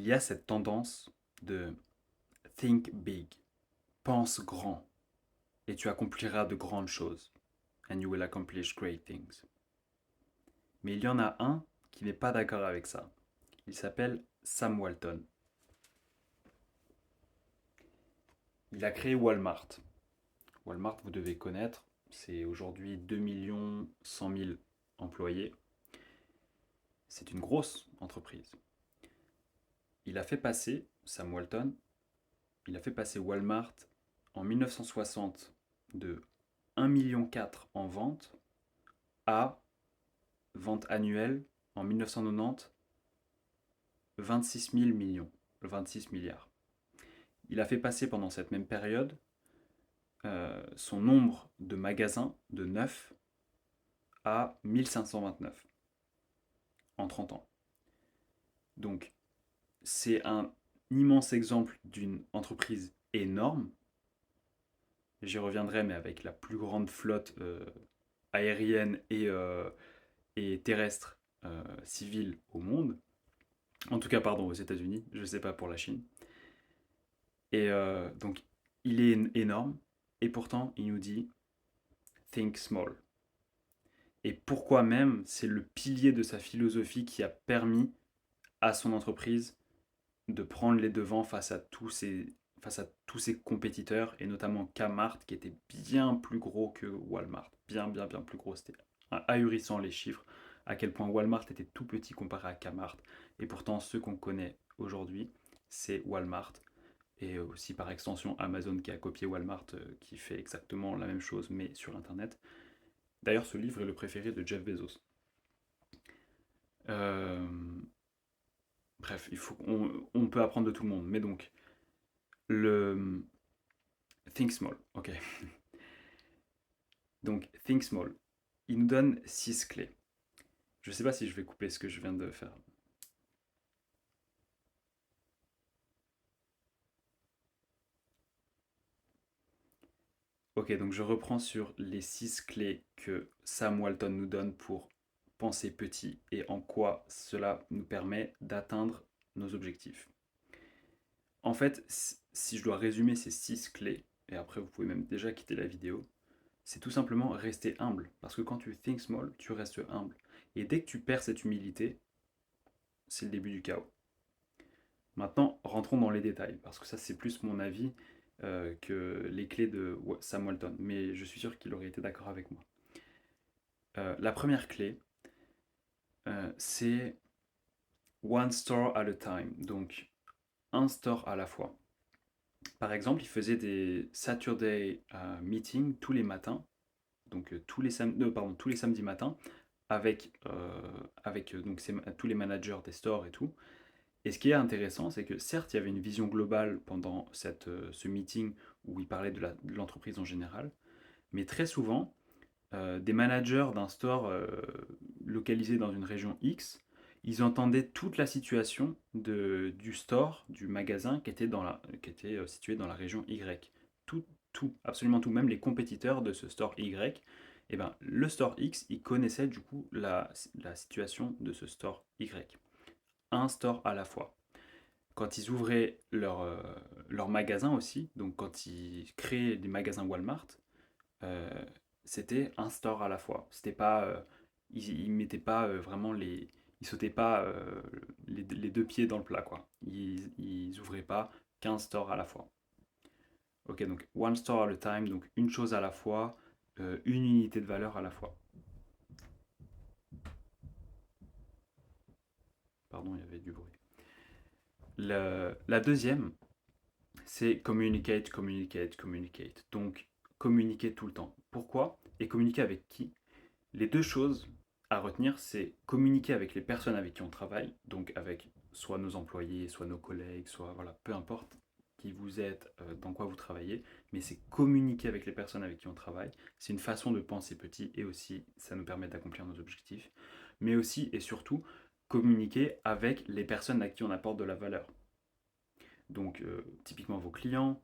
il y a cette tendance de think big, pense grand, et tu accompliras de grandes choses. And you will accomplish great things. Mais il y en a un qui n'est pas d'accord avec ça. Il s'appelle Sam Walton. Il a créé Walmart. Walmart, vous devez connaître, c'est aujourd'hui 2 100 000 employés. C'est une grosse entreprise. Il a fait passer, Sam Walton, il a fait passer Walmart en 1960 de 1,4 million en vente à vente annuelle en 1990 26 000 millions, 26 milliards. Il a fait passer pendant cette même période son nombre de magasins de 9 à 1529 en 30 ans. Donc c'est un immense exemple d'une entreprise énorme. J'y reviendrai, mais avec la plus grande flotte aérienne et terrestre civile au monde. En tout cas, pardon, aux États-Unis, je ne sais pas pour la Chine. Et donc, il est énorme, et pourtant, il nous dit think small. Et pourquoi même, c'est le pilier de sa philosophie qui a permis à son entreprise de prendre les devants face à tous ses compétiteurs, et notamment Kmart, qui était bien plus gros que Walmart. Bien, bien, bien plus gros. C'était ahurissant les chiffres, à quel point Walmart était tout petit comparé à Kmart. Et pourtant, ceux qu'on connaît aujourd'hui, c'est Walmart. Et aussi par extension Amazon qui a copié Walmart, qui fait exactement la même chose, mais sur Internet. D'ailleurs, ce livre est le préféré de Jeff Bezos. Euh, Bref, on peut apprendre de tout le monde. Mais donc, le Think Small, ok. Donc, Think Small, il nous donne 6 clés. Je ne sais pas si je vais couper ce que je viens de faire. Ok, donc je reprends sur les 6 clés que Sam Walton nous donne pour penser petit et en quoi cela nous permet d'atteindre nos objectifs. En fait, si je dois résumer ces 6 clés, et après vous pouvez même déjà quitter la vidéo, c'est tout simplement rester humble. Parce que quand tu think small, tu restes humble. Et dès que tu perds cette humilité, c'est le début du chaos. Maintenant, rentrons dans les détails, parce que ça c'est plus mon avis que les clés de Sam Walton. Mais je suis sûr qu'il aurait été d'accord avec moi. La première clé, c'est one store at a time. Donc, un store à la fois. Par exemple, il faisait des Saturday meetings tous les matins, donc tous les samedis matins, avec donc tous les managers des stores et tout. Et ce qui est intéressant, c'est que certes, il y avait une vision globale pendant ce meeting où il parlait de l'entreprise en général, mais très souvent, des managers d'un store localisé dans une région X, ils entendaient toute la situation du store, du magasin qui était situé dans la région Y. Tout, absolument tout, même les compétiteurs de ce store Y, et ben, le store X, il connaissait du coup la situation de ce store Y. Un store à la fois. Quand ils ouvraient leur magasin aussi, donc quand ils créaient des magasins Walmart, euh, c'était un store à la fois. C'était pas, ils mettaient pas vraiment ils sautaient pas les deux pieds dans le plat quoi. Ils ouvraient pas 15 stores à la fois. Ok, donc one store at a time, donc une chose à la fois, une unité de valeur à la fois. Pardon, il y avait du bruit. La deuxième, c'est communicate, communicate, communicate. Donc communiquer tout le temps. Pourquoi? Et communiquer avec qui? Les deux choses à retenir, c'est communiquer avec les personnes avec qui on travaille, donc avec soit nos employés, soit nos collègues, soit voilà, peu importe qui vous êtes, dans quoi vous travaillez, mais c'est communiquer avec les personnes avec qui on travaille. C'est une façon de penser petit et aussi ça nous permet d'accomplir nos objectifs, mais aussi et surtout communiquer avec les personnes à qui on apporte de la valeur. Donc typiquement vos clients,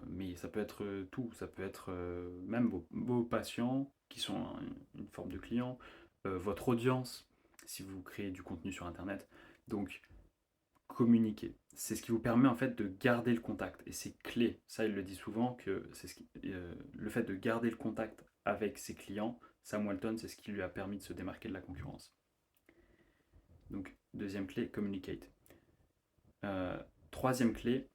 mais ça peut être tout, ça peut être même vos patients qui sont une forme de client, votre audience si vous créez du contenu sur Internet. Donc communiquer. C'est ce qui vous permet en fait de garder le contact. Et c'est clé. Ça, il le dit souvent que le fait de garder le contact avec ses clients, Sam Walton, c'est ce qui lui a permis de se démarquer de la concurrence. Donc, deuxième clé, communicate. Troisième clé,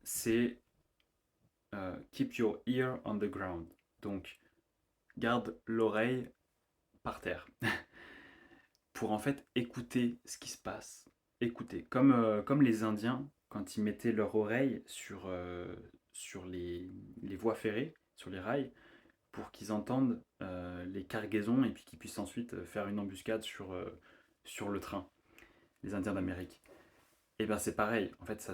c'est keep your ear on the ground. Donc, garde l'oreille par terre pour en fait écouter ce qui se passe. Écouter. Comme les Indiens, quand ils mettaient leur oreille sur les voies ferrées, sur les rails, pour qu'ils entendent les cargaisons et puis qu'ils puissent ensuite faire une embuscade sur le train, les Indiens d'Amérique. Et bien c'est pareil, en fait,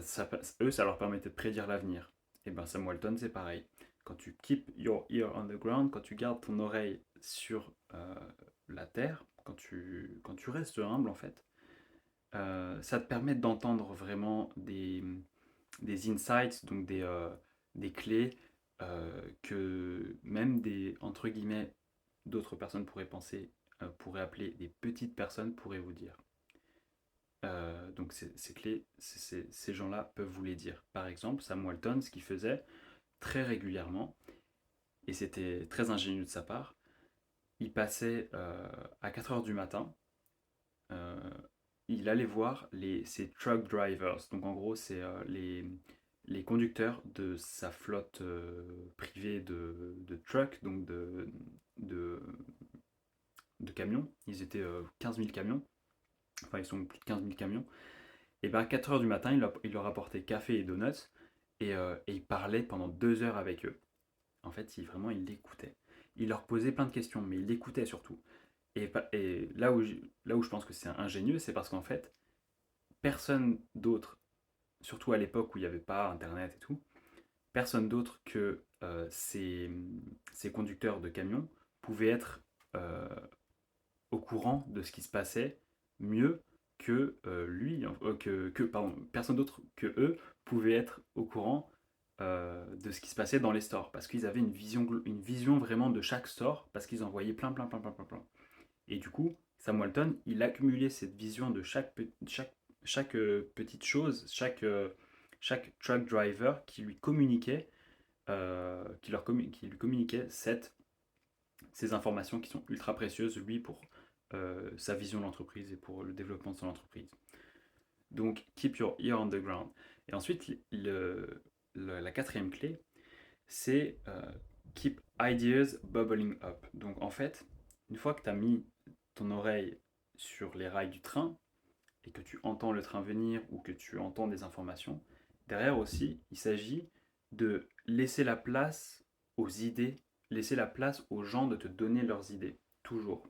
eux, ça leur permettait de prédire l'avenir. Et bien Sam Walton, c'est pareil. Quand tu keep your ear on the ground, quand tu gardes ton oreille sur la terre, quand tu restes humble, en fait, ça te permet d'entendre vraiment des insights, donc des clés que même entre guillemets, d'autres personnes pourraient penser, pourraient appeler des petites personnes, pourraient vous dire. Donc ces clés, ces gens-là peuvent vous les dire. Par exemple, Sam Walton, ce qu'il faisait très régulièrement, et c'était très ingénieux de sa part, il passait à 4 heures du matin, euh, il allait voir ces truck drivers. Donc en gros, c'est les conducteurs de sa flotte privée de trucks, donc de camions. Ils étaient 15 000 camions, enfin ils sont plus de 15 000 camions. Et bien à 4 heures du matin, il leur apportait café et donuts, et il parlait pendant 2 heures avec eux. En fait, il l'écoutait. Il leur posait plein de questions, mais il l'écoutait surtout. Et là où je pense que c'est ingénieux, c'est parce qu'en fait, personne d'autre, surtout à l'époque où il n'y avait pas Internet et tout, personne d'autre que ces conducteurs de camions pouvait être euh, au courant de ce qui se passait mieux que lui, pardon, personne d'autre que eux pouvait être au courant de ce qui se passait dans les stores, parce qu'ils avaient une vision vraiment de chaque store, parce qu'ils en voyaient plein, plein, plein, plein, plein, plein. Et du coup, Sam Walton, il accumulait cette vision de chaque petite chose, chaque truck driver qui lui communiquait, qui lui communiquait ces informations qui sont ultra précieuses, lui, pour sa vision de l'entreprise et pour le développement de son entreprise. Donc, keep your ear on the ground. Et ensuite, la quatrième clé, c'est keep ideas bubbling up. Donc, en fait, une fois que tu as mis ton oreille sur les rails du train et que tu entends le train venir ou que tu entends des informations, derrière aussi, il s'agit de laisser la place aux idées, laisser la place aux gens de te donner leurs idées, toujours.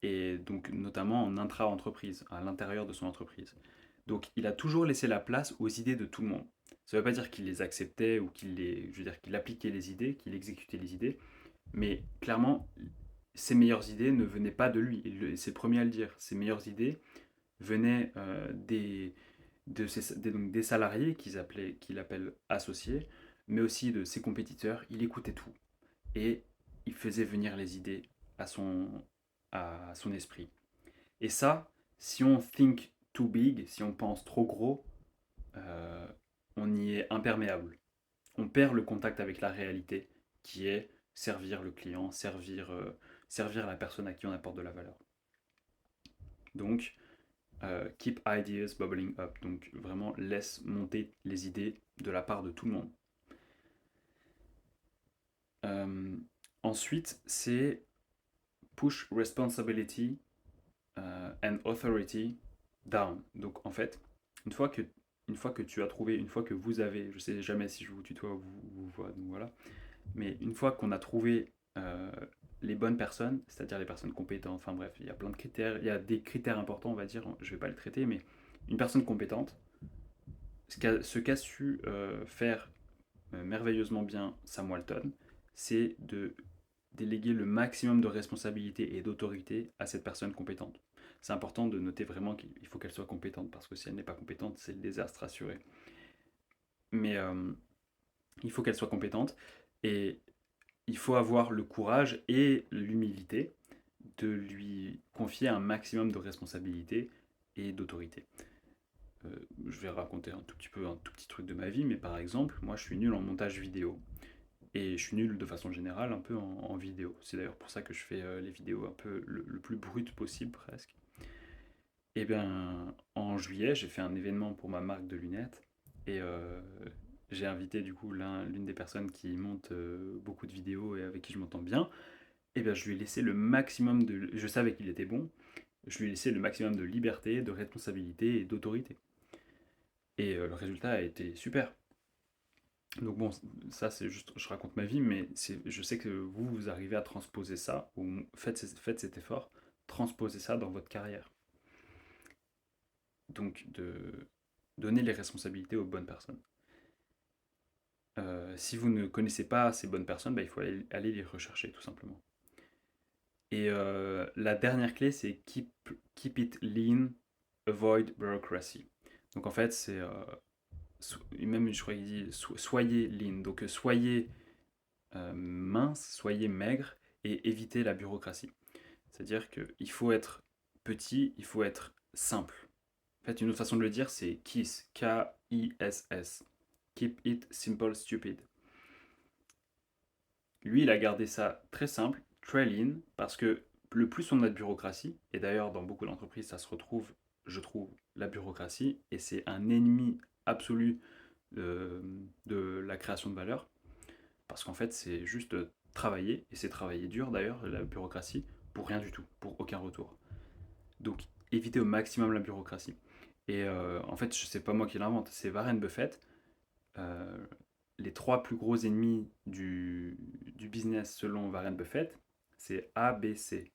Et donc notamment en intra-entreprise, à l'intérieur de son entreprise. Donc il a toujours laissé la place aux idées de tout le monde. Ça ne veut pas dire qu'il les acceptait ou qu'il appliquait les idées, qu'il exécutait les idées, mais clairement, ses meilleures idées ne venaient pas de lui. C'est le premier à le dire. Ses meilleures idées venaient donc des salariés qu'il appelle associés, mais aussi de ses compétiteurs. Il écoutait tout et il faisait venir les idées à son esprit. Et ça, si on think too big, si on pense trop gros, euh, on y est imperméable. On perd le contact avec la réalité, qui est servir le client, servir la personne à qui on apporte de la valeur. Donc, keep ideas bubbling up. Donc, vraiment, laisse monter les idées de la part de tout le monde. Ensuite, c'est push responsibility and authority down. Donc, en fait, une fois que tu as trouvé, une fois que vous avez, je sais jamais si je vous tutoie ou vous vois, donc voilà, mais une fois qu'on a trouvé les bonnes personnes, c'est-à-dire les personnes compétentes, enfin bref, il y a plein de critères, il y a des critères importants, on va dire, je vais pas les traiter, mais une personne compétente, ce qu'a su faire merveilleusement bien Sam Walton, c'est de déléguer le maximum de responsabilité et d'autorité à cette personne compétente. C'est important de noter vraiment qu'il faut qu'elle soit compétente, parce que si elle n'est pas compétente, c'est le désastre assuré. Mais il faut qu'elle soit compétente, et il faut avoir le courage et l'humilité de lui confier un maximum de responsabilité et d'autorité. je vais raconter un tout petit truc de ma vie, mais par exemple, moi je suis nul en montage vidéo. Et je suis nul de façon générale un peu en vidéo. C'est d'ailleurs pour ça que je fais les vidéos un peu le plus brut possible presque. Et bien en juillet, j'ai fait un événement pour ma marque de lunettes. Et j'ai invité du coup l'une des personnes qui monte beaucoup de vidéos et avec qui je m'entends bien. Et bien je lui ai laissé le maximum de... Je savais qu'il était bon. Je lui ai laissé le maximum de liberté, de responsabilité et d'autorité. Et le résultat a été super. Donc bon, ça c'est juste, je raconte ma vie, mais je sais que vous arrivez à transposer ça, ou faites cet effort, transposez ça dans votre carrière. Donc de donner les responsabilités aux bonnes personnes. Si vous ne connaissez pas ces bonnes personnes, bah, il faut aller les rechercher tout simplement. Et la dernière clé, c'est keep it lean, avoid bureaucracy. Donc en fait, c'est même je crois qu'il dit soyez lean, donc soyez mince, soyez maigre et évitez la bureaucratie. C'est-à-dire qu'il faut être petit, il faut être simple. En fait, une autre façon de le dire, c'est KISS, K-I-S-S. Keep it simple, stupid. Lui, il a gardé ça très simple, très lean, parce que le plus on a de bureaucratie, et d'ailleurs dans beaucoup d'entreprises, ça se retrouve, je trouve, la bureaucratie, et c'est un ennemi absolu de la création de valeur, parce qu'en fait, c'est juste travailler, et c'est travailler dur d'ailleurs, la bureaucratie, pour rien du tout, pour aucun retour. Donc, éviter au maximum la bureaucratie. Et en fait, c'est pas moi qui l'invente, c'est Warren Buffett. Euh, les trois plus gros ennemis du business selon Warren Buffett, c'est A, B, C.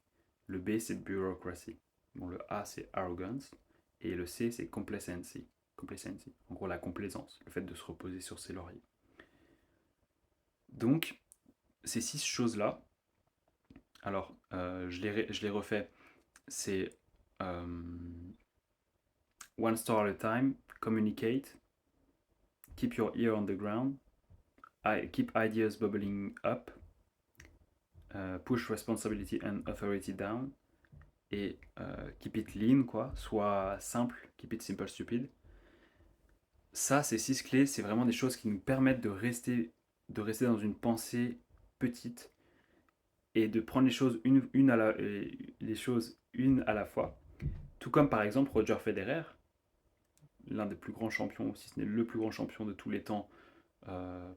Le B, c'est bureaucracy. Bon, le A, c'est arrogance. Et le C, c'est complacency. Complacency. En gros, la complaisance, le fait de se reposer sur ses lauriers. Donc, ces 6 choses-là, alors, je les refais. C'est one star at a time, communicate, keep your ear on the ground, keep ideas bubbling up, push responsibility and authority down, et keep it lean, quoi, soit simple, keep it simple, stupid. Ça, ces 6 clés, c'est vraiment des choses qui nous permettent de rester dans une pensée petite et de prendre les choses une à la fois. Tout comme par exemple Roger Federer, l'un des plus grands champions, si ce n'est le plus grand champion de tous les temps,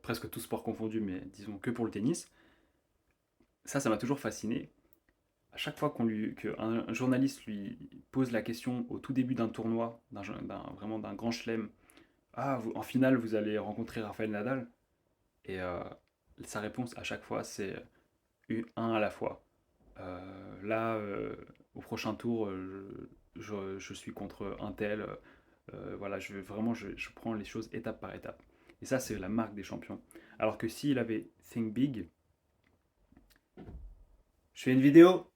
presque tous sports confondus, mais disons que pour le tennis. Ça m'a toujours fasciné. À chaque fois qu'un journaliste lui pose la question au tout début d'un tournoi, vraiment d'un grand chelem, ah, en finale, vous allez rencontrer Rafael Nadal. Et sa réponse à chaque fois, c'est un à la fois. Là, au prochain tour, je suis contre un tel. Voilà, je prends les choses étape par étape. Et ça, c'est la marque des champions. Alors que s'il avait Think Big, je fais une vidéo.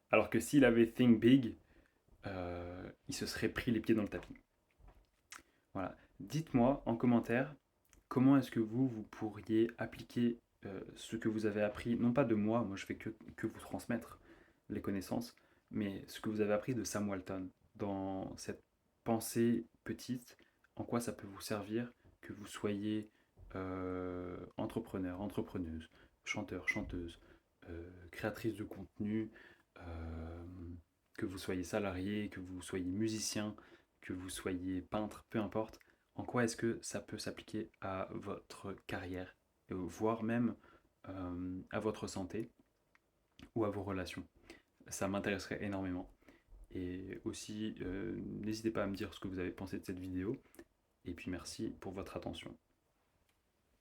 Alors que s'il avait Think Big, il se serait pris les pieds dans le tapis. Voilà. Dites-moi en commentaire comment est-ce que vous pourriez appliquer ce que vous avez appris, non pas de moi je fais que vous transmettre les connaissances, mais ce que vous avez appris de Sam Walton dans cette pensée petite, en quoi ça peut vous servir que vous soyez entrepreneur, entrepreneuse, chanteur, chanteuse, créatrice de contenu, euh, que vous soyez salarié, que vous soyez musicien, que vous soyez peintre, peu importe, en quoi est-ce que ça peut s'appliquer à votre carrière, voire même à votre santé ou à vos relations. Ça m'intéresserait énormément. Et aussi, n'hésitez pas à me dire ce que vous avez pensé de cette vidéo. Et puis merci pour votre attention.